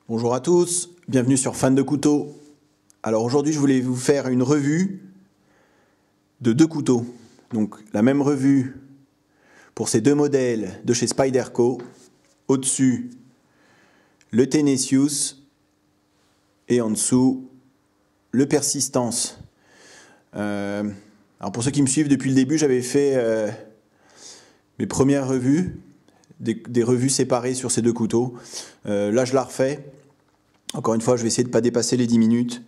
Bonjour à tous, bienvenue sur Fan de couteaux. Alors aujourd'hui je voulais vous faire une revue de deux couteaux. Donc la même revue pour ces deux modèles de chez Spyderco. Au-dessus le Tenesius et en dessous le Persistance. Alors pour ceux qui me suivent depuis le début, j'avais fait mes premières revues, des revues séparées sur ces deux couteaux. Là je la refais. Encore une fois, je vais essayer de ne pas dépasser les 10 minutes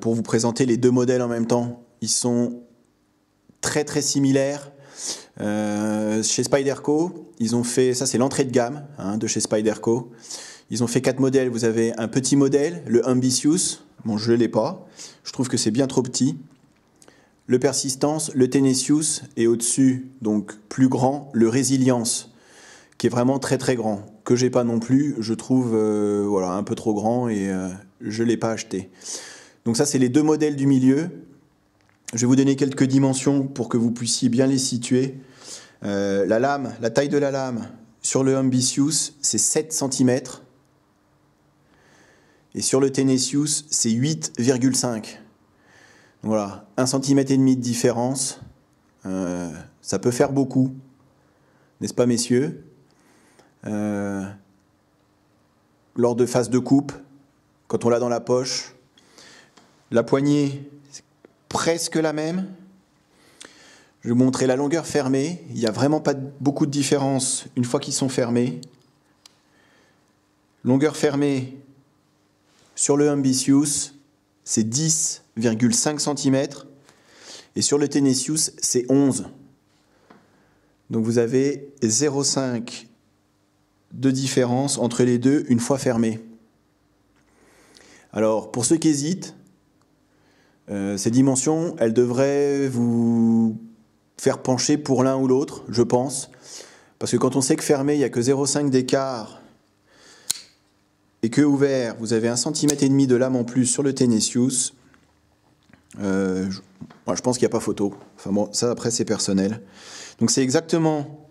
pour vous présenter les deux modèles en même temps. Ils sont très très similaires. Chez Spyderco, ils ont fait, ça c'est l'entrée de gamme de chez Spyderco. Ils ont fait 4 modèles. Vous avez un petit modèle, le Ambitious. Bon, je ne l'ai pas. Je trouve que c'est bien trop petit. Le Persistance, le Tenesius et au-dessus, donc plus grand, le Resilience, qui est vraiment très très grand, que j'ai pas non plus, je trouve voilà, un peu trop grand et je l'ai pas acheté. Donc ça c'est les deux modèles du milieu. Je vais vous donner quelques dimensions pour que vous puissiez bien les situer. La lame, la taille de la lame sur le Ambitious c'est 7 cm et sur le Tenesius c'est 8,5. Voilà, 1,5 cm de différence, ça peut faire beaucoup, n'est-ce pas messieurs? Lors de phase de coupe, quand on l'a dans la poche, la poignée c'est presque la même. Je vais vous montrer la longueur fermée. Il n'y a vraiment pas beaucoup de différence une fois qu'ils sont fermés. Longueur fermée sur le Ambitious, c'est 10,5 cm et sur le Tenesius, c'est 11. Donc vous avez 0,5 de différence entre les deux une fois fermés. Alors pour ceux qui hésitent, ces dimensions, elles devraient vous faire pencher pour l'un ou l'autre, je pense, parce que quand on sait que fermé, il n'y a que 0,5 d'écart et que ouvert, vous avez 1,5 cm de lame en plus sur le Tenesius, moi, je pense qu'il n'y a pas photo. Enfin bon, ça après c'est personnel. Donc c'est exactement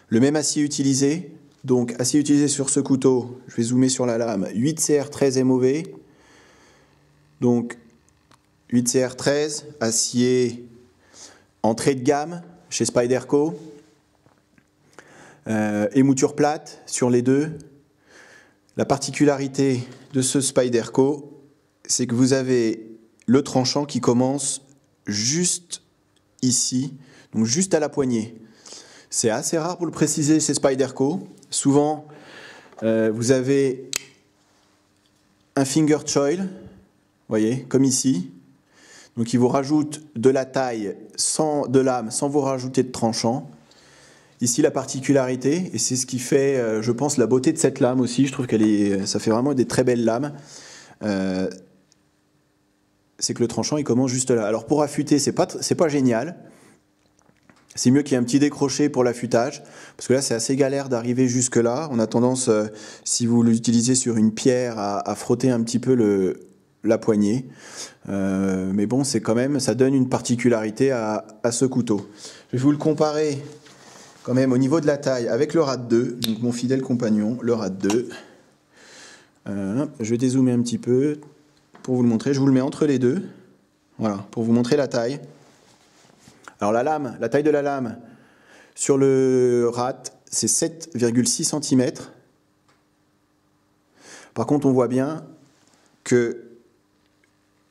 le même acier utilisé. Donc, acier utilisé sur ce couteau, je vais zoomer sur la lame, 8CR13 MOV. Donc, 8CR13, acier entrée de gamme chez Spyderco. Émouture plate sur les deux. La particularité de ce Spyderco, c'est que vous avez le tranchant qui commence juste ici, donc juste à la poignée. C'est assez rare pour le préciser chez Spyderco. Souvent, vous avez un finger choil, voyez, comme ici. Donc, il vous rajoute de la taille de lame sans vous rajouter de tranchant. Ici, la particularité, et c'est ce qui fait, je pense, la beauté de cette lame aussi. Je trouve ça fait vraiment des très belles lames. C'est que le tranchant, il commence juste là. Alors, pour affûter, c'est pas génial. C'est mieux qu'il y ait un petit décroché pour l'affûtage, parce que là c'est assez galère d'arriver jusque là. On a tendance, si vous l'utilisez sur une pierre, à frotter un petit peu la poignée. Mais bon, c'est quand même, ça donne une particularité à ce couteau. Je vais vous le comparer quand même au niveau de la taille avec le RAD 2, donc mon fidèle compagnon, le RAD 2. Je vais dézoomer un petit peu pour vous le montrer. Je vous le mets entre les deux, voilà, pour vous montrer la taille. Alors la taille de la lame sur le RAT, c'est 7,6 cm. Par contre, on voit bien que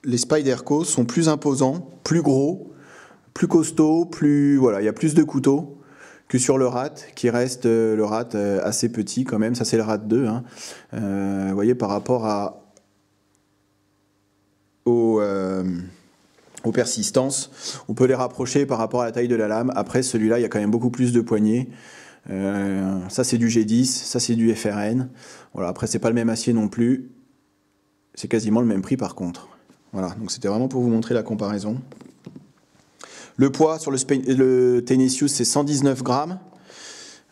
les Spyderco sont plus imposants, plus gros, plus costauds, voilà, il y a plus de couteaux que sur le RAT, qui reste le RAT assez petit quand même. Ça, c'est le RAT 2. Vous voyez, par rapport aux persistances, on peut les rapprocher par rapport à la taille de la lame. Après, celui-là, il y a quand même beaucoup plus de poignées. Ça, c'est du G10, ça, c'est du FRN. Voilà, après, c'est pas le même acier non plus. C'est quasiment le même prix, par contre. Voilà, donc c'était vraiment pour vous montrer la comparaison. Le poids sur le Tenesius, c'est 119 grammes.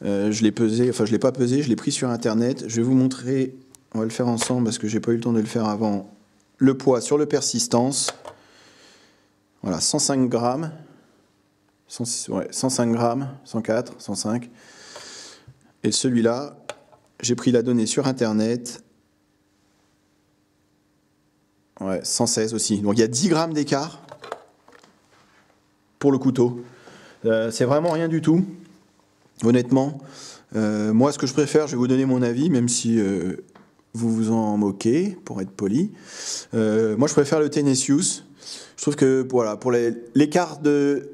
Je l'ai pesé, enfin, je l'ai pas pesé, je l'ai pris sur Internet. Je vais vous montrer, on va le faire ensemble parce que j'ai pas eu le temps de le faire avant. Le poids sur le Persistance. Voilà, 105 grammes, 105 grammes, 104, 105. Et celui-là, j'ai pris la donnée sur Internet, Ouais, 116 aussi. Donc il y a 10 grammes d'écart pour le couteau. C'est vraiment rien du tout, honnêtement. Moi, ce que je préfère, je vais vous donner mon avis, même si vous vous en moquez, pour être poli. Moi, je préfère le Tenesius. Je trouve que voilà, pour l'écart de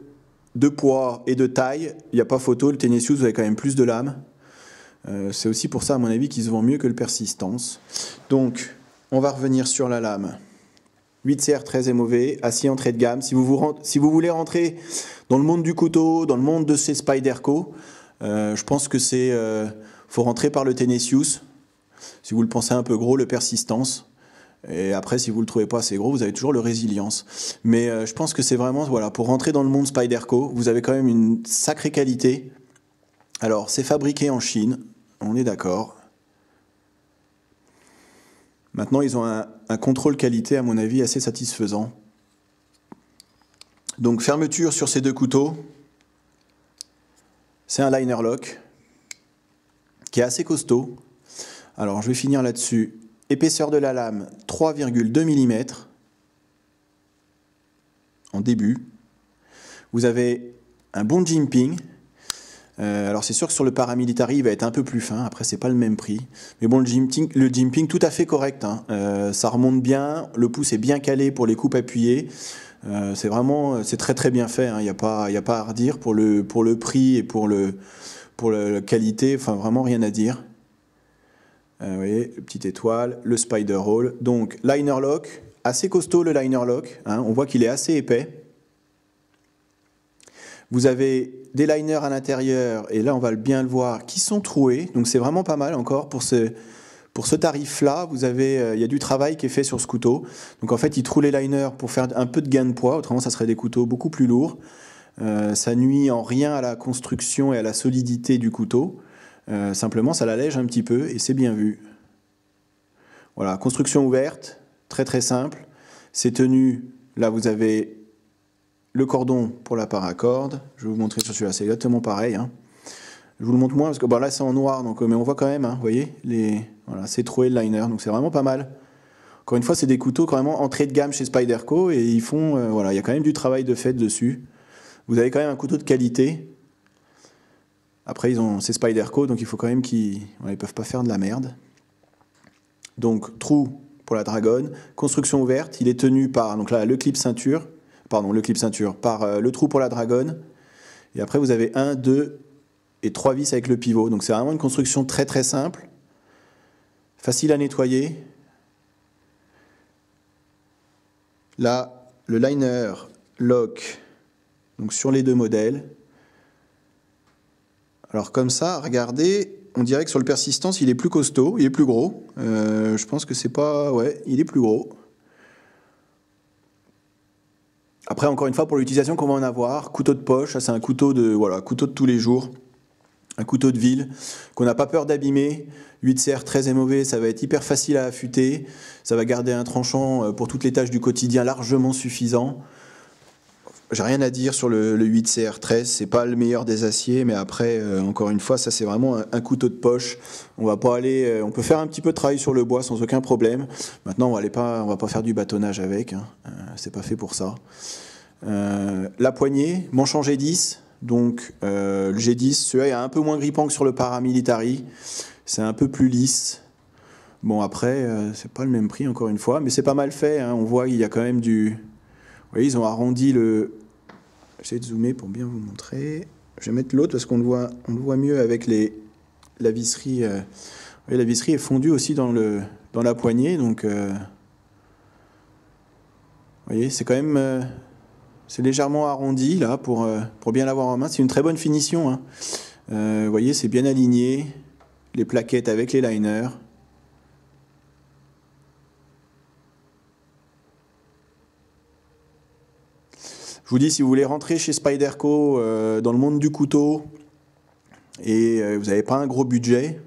poids et de taille, il n'y a pas photo. Le Tenesius, vous avez quand même plus de lame. C'est aussi pour ça, à mon avis, qu'il se vend mieux que le Persistance. Donc, on va revenir sur la lame. 8CR très MOV, acier entrée de gamme. Si vous voulez rentrer dans le monde du couteau, dans le monde de ces Spyderco, je pense que faut rentrer par le Tenesius. Si vous le pensez un peu gros, le Persistance. Et après, si vous le trouvez pas assez gros, vous avez toujours le Résilience. Mais je pense que c'est vraiment, voilà, pour rentrer dans le monde Spyderco, vous avez quand même une sacrée qualité. Alors, c'est fabriqué en Chine, on est d'accord. Maintenant, ils ont un contrôle qualité, à mon avis, assez satisfaisant. Donc, fermeture sur ces deux couteaux. C'est un liner lock qui est assez costaud. Alors, je vais finir là-dessus. Épaisseur de la lame, 3,2 mm en début. Vous avez un bon jimping. Alors c'est sûr que sur le paramilitary, il va être un peu plus fin. Après, c'est pas le même prix. Mais bon, le jimping tout à fait correct. Ça remonte bien. Le pouce est bien calé pour les coupes appuyées. C'est très très bien fait. Il n'y a pas à redire pour le prix et pour la qualité. Enfin, vraiment rien à dire. Vous voyez, petite étoile, le spider roll. Donc, liner lock, assez costaud le liner lock. On voit qu'il est assez épais. Vous avez des liners à l'intérieur, et là on va bien le voir, qui sont troués. Donc c'est vraiment pas mal encore pour ce tarif-là. Il y a du travail qui est fait sur ce couteau. Donc en fait, il troue les liners pour faire un peu de gain de poids. Autrement, ça serait des couteaux beaucoup plus lourds. Ça nuit en rien à la construction et à la solidité du couteau. Simplement, ça l'allège un petit peu et c'est bien vu. Voilà, construction ouverte, très très simple. C'est tenu, là vous avez le cordon pour la paracorde. Je vais vous montrer sur celui-là, c'est exactement pareil. Je vous le montre moins parce que là c'est en noir, donc, mais on voit quand même, vous voyez, voilà, c'est troué le liner, donc c'est vraiment pas mal. Encore une fois, c'est des couteaux vraiment entrée de gamme chez Spyderco et ils font, voilà, il y a quand même du travail de fait dessus. Vous avez quand même un couteau de qualité. Après, c'est Spyderco, donc il faut quand même qu'ils peuvent pas faire de la merde. Donc, trou pour la dragonne, construction ouverte, il est tenu par donc là, le clip ceinture, par le trou pour la dragonne. Et après, vous avez 1, 2 et 3 vis avec le pivot. Donc, c'est vraiment une construction très très simple, facile à nettoyer. Là, le liner lock, donc sur les deux modèles. Alors comme ça, regardez, on dirait que sur le Persistance, il est plus costaud, il est plus gros. Je pense que c'est pas... Ouais, il est plus gros. Après, encore une fois, pour l'utilisation qu'on va en avoir, couteau de poche, ça c'est un couteau de tous les jours. Un couteau de ville qu'on n'a pas peur d'abîmer. 8CR très MOV, ça va être hyper facile à affûter. Ça va garder un tranchant pour toutes les tâches du quotidien largement suffisant. J'ai rien à dire sur le 8CR13, c'est pas le meilleur des aciers, mais après, encore une fois, ça c'est vraiment un couteau de poche. On peut faire un petit peu de travail sur le bois sans aucun problème. Maintenant, on va pas faire du bâtonnage avec, c'est pas fait pour ça. La poignée, manche en G10, donc le G10, celui-là est un peu moins grippant que sur le paramilitary, c'est un peu plus lisse. Bon après, c'est pas le même prix encore une fois, mais c'est pas mal fait. On voit qu'il y a quand même du... Vous voyez, ils ont arrondi le... J'essaie de zoomer pour bien vous montrer. Je vais mettre l'autre parce qu'on le voit mieux avec la visserie. Vous voyez, la visserie est fondue aussi dans la poignée. Donc, vous voyez, c'est quand même... c'est légèrement arrondi là pour bien l'avoir en main. C'est une très bonne finition. Vous voyez, c'est bien aligné. Les plaquettes avec les liners. Je vous dis, si vous voulez rentrer chez Spyderco dans le monde du couteau et vous n'avez pas un gros budget,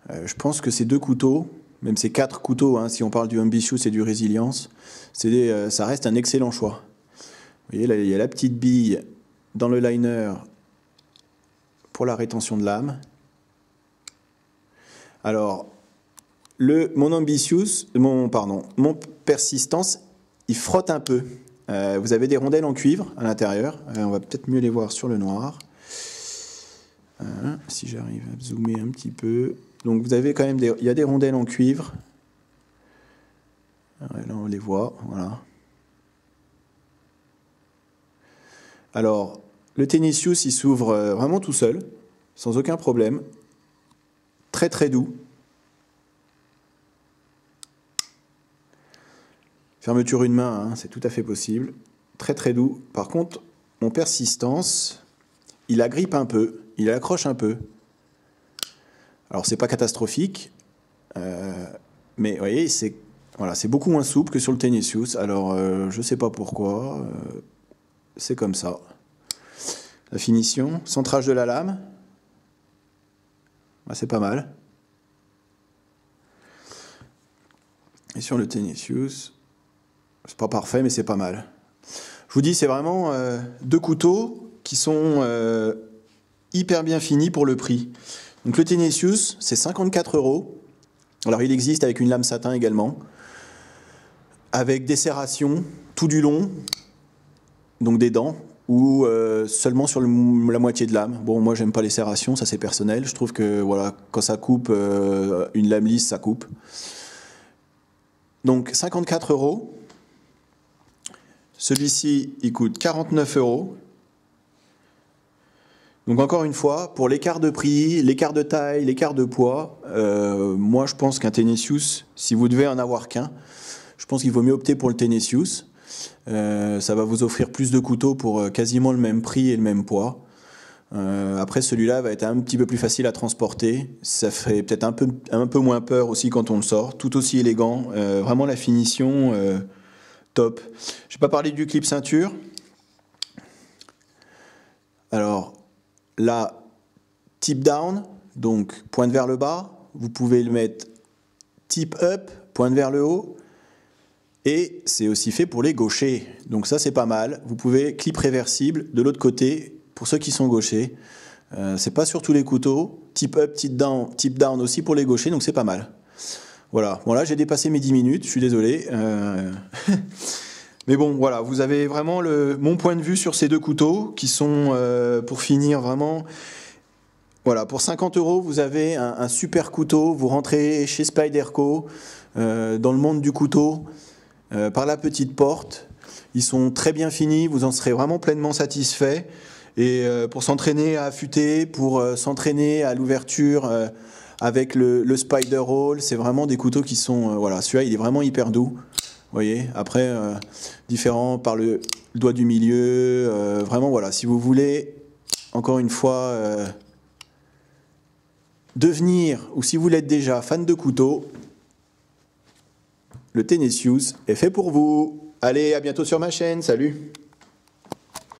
je pense que ces deux couteaux, même ces 4 couteaux, si on parle du Ambitious et du Résilience, ça reste un excellent choix. Vous voyez, là, il y a la petite bille dans le liner pour la rétention de lame. Alors, mon Ambitious, mon Persistance, il frotte un peu. Vous avez des rondelles en cuivre à l'intérieur. On va peut-être mieux les voir sur le noir. Si j'arrive à zoomer un petit peu. Donc vous avez quand même il y a des rondelles en cuivre. Là on les voit, voilà. Alors, le Tennis-Use, il s'ouvre vraiment tout seul, sans aucun problème. Très très doux. Fermeture une main, hein, c'est tout à fait possible. Très très doux. Par contre, mon Persistance, il agrippe un peu, il accroche un peu. Alors, c'est pas catastrophique, mais vous voyez, c'est beaucoup moins souple que sur le Tennis-Use. Alors, je sais pas pourquoi, c'est comme ça. La finition, centrage de la lame, c'est pas mal. Et sur le Tennis-Use, c'est pas parfait, mais c'est pas mal. Je vous dis, c'est vraiment deux couteaux qui sont hyper bien finis pour le prix. Donc le Tennis-Use, c'est 54 €. Alors il existe avec une lame satin également, avec des serrations tout du long, donc des dents, ou seulement sur la moitié de lame. Bon, moi j'aime pas les serrations, ça c'est personnel. Je trouve que voilà, quand ça coupe, une lame lisse, ça coupe. Donc 54 €. Celui-ci, il coûte 49 €. Donc encore une fois, pour l'écart de prix, l'écart de taille, l'écart de poids, moi je pense qu'un Tennis-Use, si vous devez en avoir qu'un, je pense qu'il vaut mieux opter pour le Tennis-Use. Ça va vous offrir plus de couteaux pour quasiment le même prix et le même poids. Après, celui-là va être un petit peu plus facile à transporter. Ça fait peut-être un peu moins peur aussi quand on le sort. Tout aussi élégant. Vraiment la finition, top. Je vais pas parler du clip ceinture. Alors, là, tip down, donc pointe vers le bas. Vous pouvez le mettre tip up, pointe vers le haut. Et c'est aussi fait pour les gauchers. Donc ça, c'est pas mal. Vous pouvez clip réversible de l'autre côté pour ceux qui sont gauchers. C'est pas sur tous les couteaux. Tip up, tip down aussi pour les gauchers. Donc c'est pas mal. Voilà. Bon là, j'ai dépassé mes 10 minutes. Je suis désolé. Mais bon, voilà. Vous avez vraiment mon point de vue sur ces deux couteaux qui sont, pour finir, vraiment... Voilà, pour 50 €, vous avez un super couteau. Vous rentrez chez Spyderco, dans le monde du couteau. Par la petite porte, ils sont très bien finis, vous en serez vraiment pleinement satisfait. Et pour s'entraîner à affûter, pour s'entraîner à l'ouverture avec le Spider Roll, c'est vraiment des couteaux qui sont... voilà, celui-là, il est vraiment hyper doux. Vous voyez, après, différent par le doigt du milieu. Vraiment, voilà, si vous voulez, encore une fois, devenir, ou si vous l'êtes déjà, fan de couteaux, le Tennis-Use est fait pour vous. Allez, à bientôt sur ma chaîne. Salut!